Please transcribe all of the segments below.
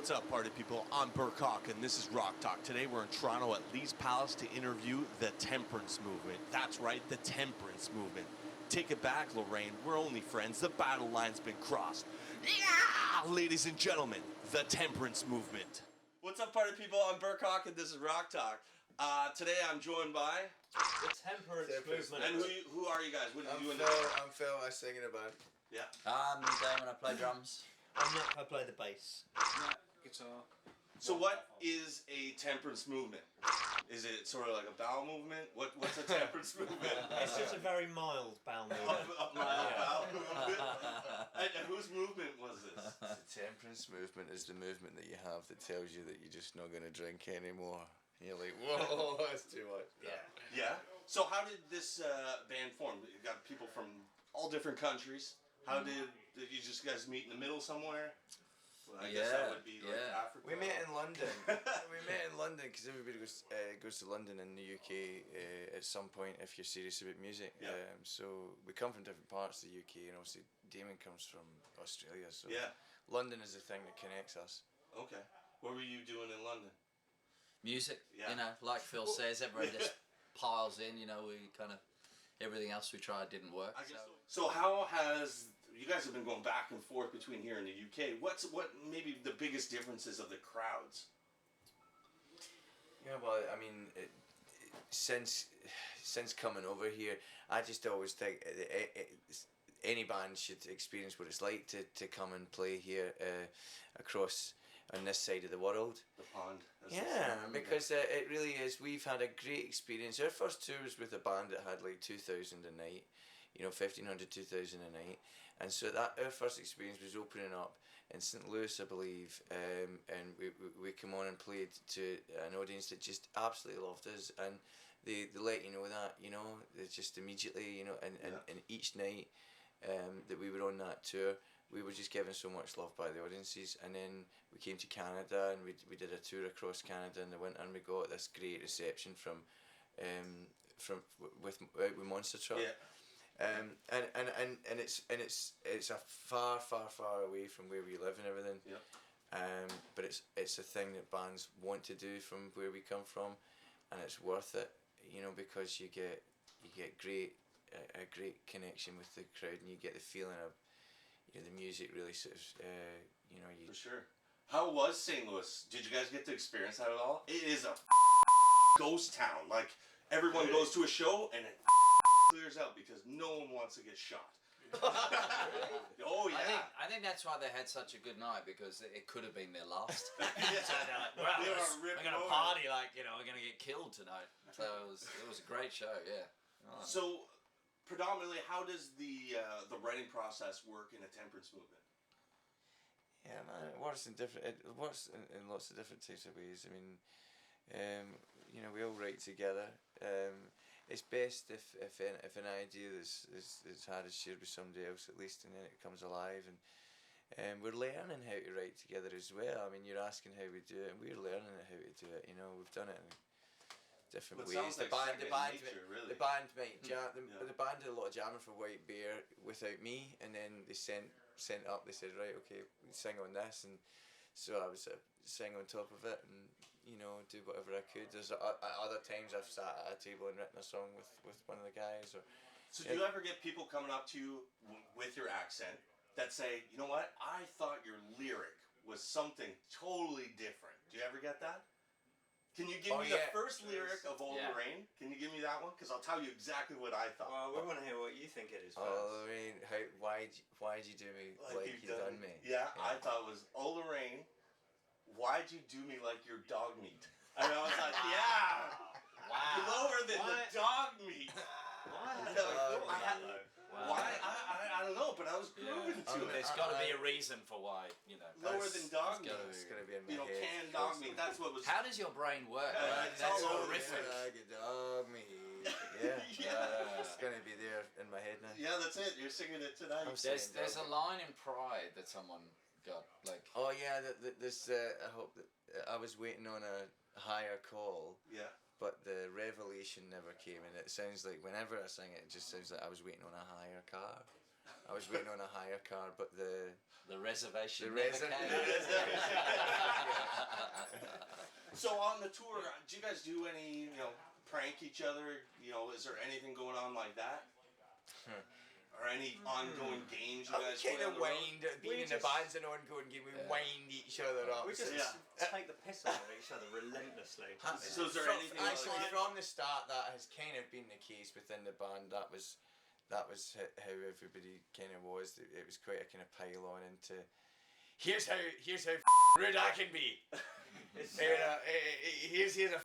What's up, party people? I'm Berk Hawk, and this is Rock Talk. Today we're in Toronto at Lee's Palace to interview the Temperance Movement. That's right, the Temperance Movement. Take it back, Lorraine. We're only friends. The battle line's been crossed. Yeah! Ladies and gentlemen, the Temperance Movement. What's up, party people? I'm Berk Hawk, and this is Rock Talk. Today I'm joined by... The Temperance Movement. And who are you guys? What are you doing? I'm Phil, I sing in a band. Yeah. I'm Damon, I play drums. I'm Nick, I play the bass. Yeah, guitar. So what is a temperance movement? Is it sort of like a bowel movement? What's a temperance movement? It's just a very mild bowel movement. A bowel movement? And whose movement was this? The temperance movement is the movement that you have that tells you that you're just not going to drink anymore. And you're like, whoa, that's too much. Yeah. Yeah? So how did this band form? You got people from all different countries. How did you just guys meet in the middle somewhere? Well, I guess that would be like Africa. We met in London. We met in London because everybody goes to London in the UK at some point if you're serious about music. Yeah. So we come from different parts of the UK, and obviously Damon comes from Australia. So yeah. London is the thing that connects us. Okay. What were you doing in London? Music, Yeah. you know, like Phil says, everybody just piles in, you know, we kind of, everything else we tried didn't work. I guess so how has, you guys have been going back and forth between here and the UK. What maybe the biggest differences of the crowds? Yeah, well, I mean, since coming over here, I just always think any band should experience what it's like to come and play here across on this side of the world. The pond. Yeah, because it really is. We've had a great experience. Our first tour was with a band that had like 2,000 a night, 1,500, 2,000 a night. And so our first experience was opening up in St. Louis, I believe, and we came on and played to an audience that just absolutely loved us, and they let you know that, it's just immediately, and each night that we were on that tour, we were just given so much love by the audiences. And then we came to Canada, and we did a tour across Canada in the winter, and we got this great reception with Monster Truck. Yeah. And it's a far away from where we live and everything. Yeah. But it's a thing that bands want to do from where we come from, and it's worth it, because you get a great connection with the crowd, and you get the feeling of the music really sort of you. For sure. How was St. Louis? Did you guys get to experience that at all? It is a ghost town. Like, everyone goes to a show and it clears out because no one wants to get shot. Oh yeah. I think that's why they had such a good night, because it could have been their last. Yeah. So they're like, well, They were we're gonna party like we're gonna get killed tonight. So it was a great show, yeah. Oh. So, predominantly, how does the writing process work in a temperance movement? Yeah, man, it works in lots of different types of ways. I mean, we all write together. It's best if an idea is had is shared with somebody else at least, and then it comes alive. And we're learning how to write together as well. I mean, you're asking how we do it, and we're learning how to do it. We've done it in different ways. The band might jam. The band did a lot of jamming for White Bear without me, and then they sent up. They said, right, okay, we sing on this, and so I was sing on top of it, and do whatever I could. There's other times I've sat at a table and written a song with one of the guys. So do you ever get people coming up to you with your accent that say, you know what, I thought your lyric was something totally different? Do you ever get that? Can you give me the first lyric of Old Lorraine? Can you give me that one? Because I'll tell you exactly what I thought. Well, we want to hear what you think it is first. Oh, Lorraine, why'd you do me like you done me? Yeah, I thought it was, oh, Lorraine, why'd you do me like your dog meat? And I was like, yeah! Wow. Lower than the dog meat! Why? I don't know, but I was grooving to it. There's got to be a reason for why, Lower than dog meat. It's gonna be in my head. Canned dog meat. That's what was. How does your brain work? It's That's all over horrific. Like a dog meat. Yeah. It's gonna be there in my head now. Yeah, that's it. You're singing it tonight. There's a line in Pride that someone got, like. Oh yeah, this. I hope that I was waiting on a higher call. Yeah. But the revelation never came, and it sounds like whenever I sing it, it just sounds like I was waiting on a higher car. I was waiting on a hire car, but the reservation. The never reservation. came. So on the tour, do you guys do any, prank each other? Is there anything going on like that? Or any ongoing games you guys play kind of on the road? wind. Being in the just- band's an ongoing game. We wind each other up. We just Yeah. take the piss out of each other relentlessly. So is there anything Actually, like from the start, that has kind of been the case within the band. That was how everybody kind of was. It was quite a kind of pile on into. Here's how rude I can be. Here's a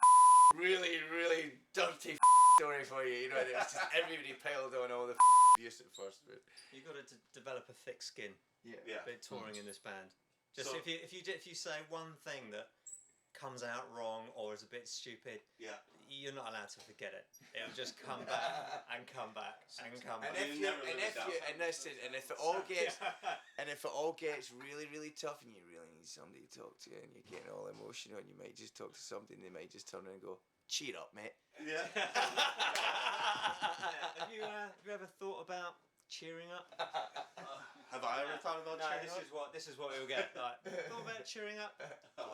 really dirty story for you. It was just everybody piled on all the abuse at first, but You got to develop a thick skin. Yeah. Bit touring in this band. Just So- if you say one thing that comes out wrong or is a bit stupid, Yeah. you're not allowed to forget it. It'll just come back and come back and come back. and if it all gets really tough and you really need somebody to talk to and you're getting all emotional and you might just talk to somebody and they might just turn around and go, cheer up, mate. Yeah. Have you ever thought about cheering up? Have I ever thought about No, cheering this is what we'll get. Like, thought about cheering up?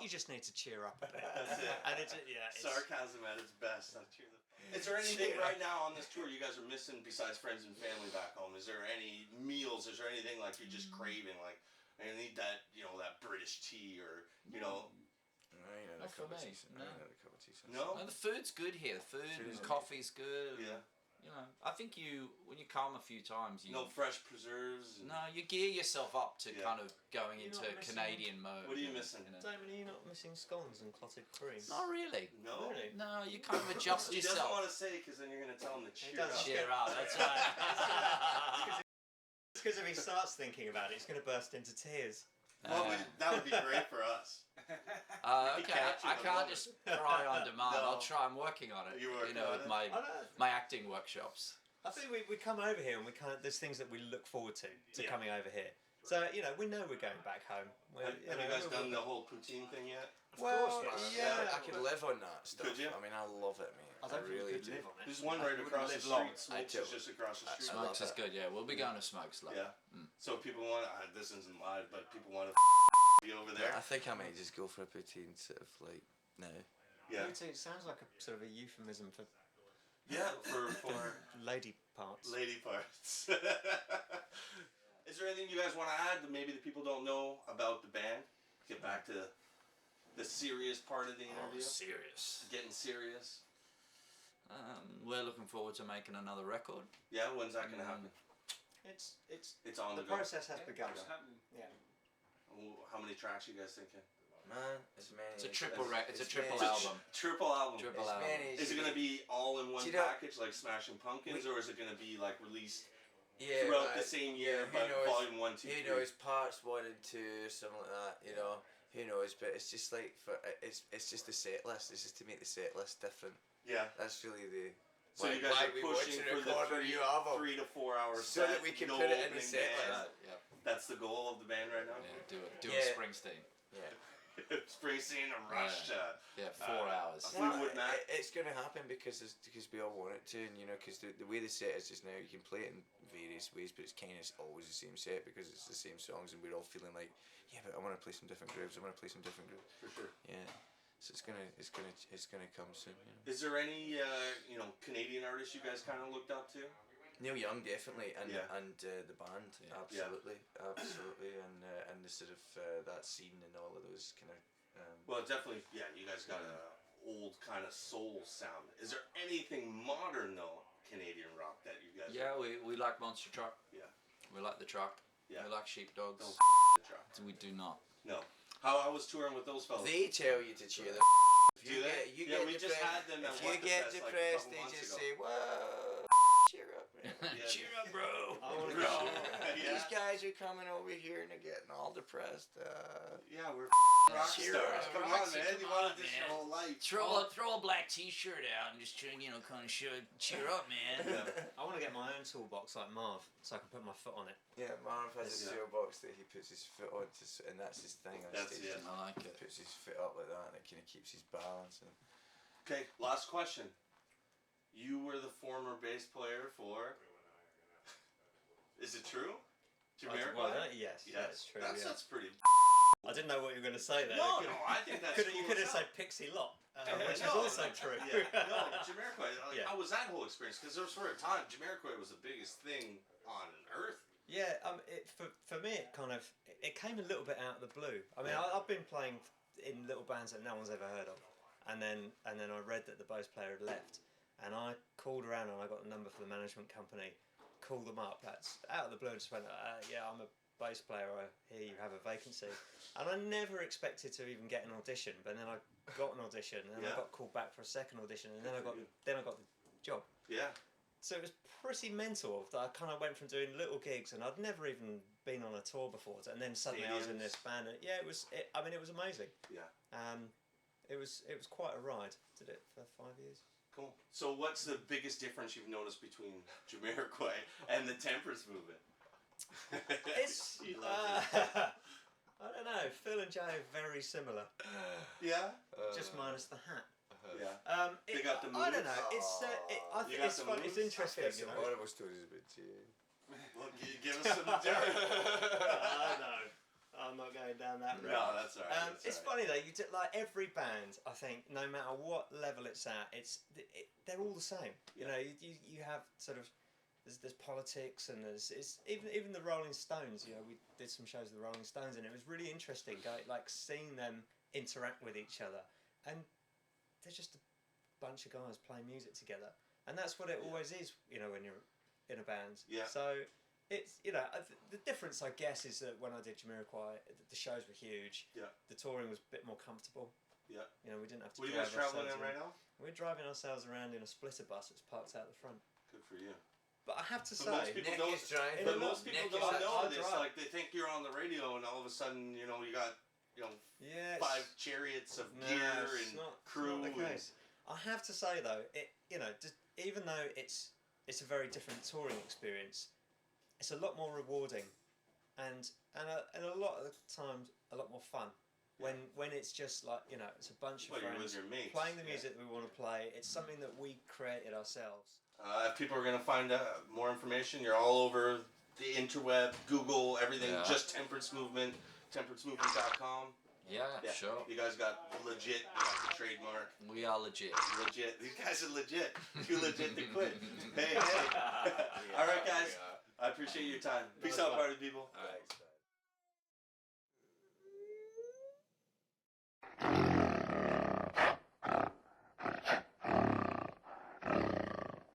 You just need to cheer up a bit. That's it. And it's Sarcasm at its best. Is there anything right now on this tour you guys are missing besides friends and family back home? Is there any meals? Is there anything like you're just craving? Like, I need that, that British tea or, Not for me, no. No? No, the food's good here. The food Food is and coffee's good. Yeah. I think when you come a few times, No fresh preserves? And you gear yourself up to Yeah. kind of going You're into not missing- Canadian mode. What are you missing? Damon, are you not missing scones and clotted cream? Not really. No? Really? No, you kind of adjust He doesn't yourself. want to say because then you're going to tell him to cheer does. up. Cheer up. That's right. It's because if he starts thinking about it, he's going to burst into tears. That would be great for us. If he Okay, catches I the can't moment. just cry on demand. No. I'll try. I'm working on it. You're working on with it? my I know. my acting workshops. I think we come over here and there's things that we look forward to Yeah. coming over here. So, we know we're going back home. Have you guys done the whole poutine thing yet? Well, course, yeah, man. I could live on that stuff. Could you? I mean, I love it, mate. I really do. There's one right across the live long. street. Smokes is just across the street. I love Smokes is that. good. Yeah, we'll be going to Smokes later. Yeah. So people want this isn't live, but people want to be over there. I think I might just go for a poutine sort of like now. Yeah. It sounds like a sort of a euphemism for Yeah. For lady parts. lady parts. Is there anything you guys want to add that maybe the people don't know about the band? Get back to the serious part of the interview. Serious. Getting serious. We're looking forward to making another record. Yeah. When's that gonna happen? It's It's on the the go. process has begun. Yeah. How many tracks you guys thinking? Man, as many. It's a as- triple as- rec- it's a as triple many- album. Triple album. Triple As album. many as Is it you gonna be all in one Do you know- package like Smashing Pumpkins, or is it gonna be like released yeah, throughout the right. same year, who but knows? volume 1, 2, 3? Who knows, parts 1 and 2 or something like that, who knows, but it's just like, it's just the set list, it's just to make the set list different. Yeah. That's really the, So you guys why are we want pushing to for the record a new album. 3 to 4 hours So that we can put it in the set list. Yeah, That's the goal of the band right now. yeah, do it. Do Yeah. it, Springsteen. Yeah. Springsteen and Rush. Yeah, 4 hours. Fleetwood Mac. It's going to happen because we all want it to, and because the way the set is just now, you can play it in various ways, but it's kind of always the same set because it's the same songs, and we're all feeling like, yeah, but I want to play some different grooves. For sure. Yeah, so it's gonna come soon. Is there any Canadian artists you guys kind of looked up to? Neil Young definitely, and Yeah. the band Yeah. absolutely, and the sort of that scene and all of those kind of. Well, definitely. Yeah, you guys got a old kind of soul sound. Is there anything modern though, Canadian rock that you guys? Yeah, we like Monster Truck. Yeah. We like the truck. Yeah. We like Sheepdogs. Don't the truck. We do not. No. How I was touring with those fellas. They tell you to cheer the. Do they? You Yeah, get we just depressed- had them at If you What the get Fest, like, a depressed, couple they months just ago. say, "Whoa, cheer up, man. Yeah. Cheer up, bro." I wanna Bro, Yeah. these guys are coming over here and they're getting all depressed. Yeah, we're rock Cheer stars. up. Come on, Roxy, man. come You on, wanted this man. your whole life. Throw a black T-shirt out and just try and kind of show cheer up, man. I want to get my own toolbox like Marv, so I can put my foot on it. Yeah, Marv has a Yeah. toolbox that he puts his foot on, and that's his thing on That's stage. it. I like He it. puts his foot up like that, and it kind of keeps his balance. And Okay, last question. You were the former bass player for. Is it true? Jamiroquai? Yes, Yeah, that's true. That's pretty. I didn't know what you were going to say there. No, I think that's You cool could have as hell. said Pixie Lot, which is No, also true. Yeah. No, Jamiroquai. Like, Yeah. how was that whole experience? Because there was for a time, Jamiroquai was the biggest thing on earth. Yeah, for me it kind of it came a little bit out of the blue. I mean, Yeah. I've been playing in little bands that no one's ever heard of, and then I read that the bass player had left, and I called around and I got the number for the management company, called them up. That's out of the blue. Just went, yeah, I'm a bass player. I hear you have a vacancy, and I never expected to even get an audition. But then I got an audition, and then I got called back for a second audition, and then I got the job. Yeah. So it was pretty mental. I kind of went from doing little gigs, and I'd never even been on a tour before, and then suddenly I was in this band. And yeah, it was amazing. Yeah. It was quite a ride. Did it for 5 years. Cool. So what's the biggest difference you've noticed between Jamiroquai and the Temperance Movement? It's He loves I don't know. Phil and Jay are very similar, Yeah. just minus the hat. Yeah. They got the I don't moves? know. I You think got it's the fun. It's moves? interesting. There's You some know. horrible stories about you. Well, give us some dirt. No, I'm not going down that road. No, that's all right. It's funny though. You do, like every band. I think no matter what level it's at, they're all the same. You know, you have sort of there's politics and there's even the Rolling Stones. You know, we did some shows with the Rolling Stones and it was really interesting. Like seeing them interact with each other, and they're just a bunch of guys playing music together, and that's what it always is. You know, when you're in a band. Yeah. So. It's the difference I guess is that when I did Jamiroquai, the shows were huge. Yeah. The touring was a bit more comfortable. Yeah. You know, we didn't have to. What are you drive guys traveling in ourselves right now? We're driving ourselves around in a splitter bus that's parked out the front. Good for you. But I have to But say, most people Nick don't. is driving. In But a most people Nick don't is- know I'll this. drive. Like they think you're on the radio, and all of a sudden, you got, yeah, 5 chariots of no, gear it's and not, crew. It's not the case. I have to say though, even though it's a very different touring experience, it's a lot more rewarding, and a lot of the times a lot more fun. When it's just like it's a bunch of You're with friends your mates. playing the music that we want to play. It's something that we created ourselves. If people are going to find out more information, you're all over the interweb, Google, everything. Yeah. Just Temperance Movement, temperancemovement.com. Yeah, Yeah, sure. You guys got legit. You got the trademark. We are legit. Legit. These guys are legit. Too legit to quit. Hey. All right, guys. I appreciate your time. Peace out, party people. Alright.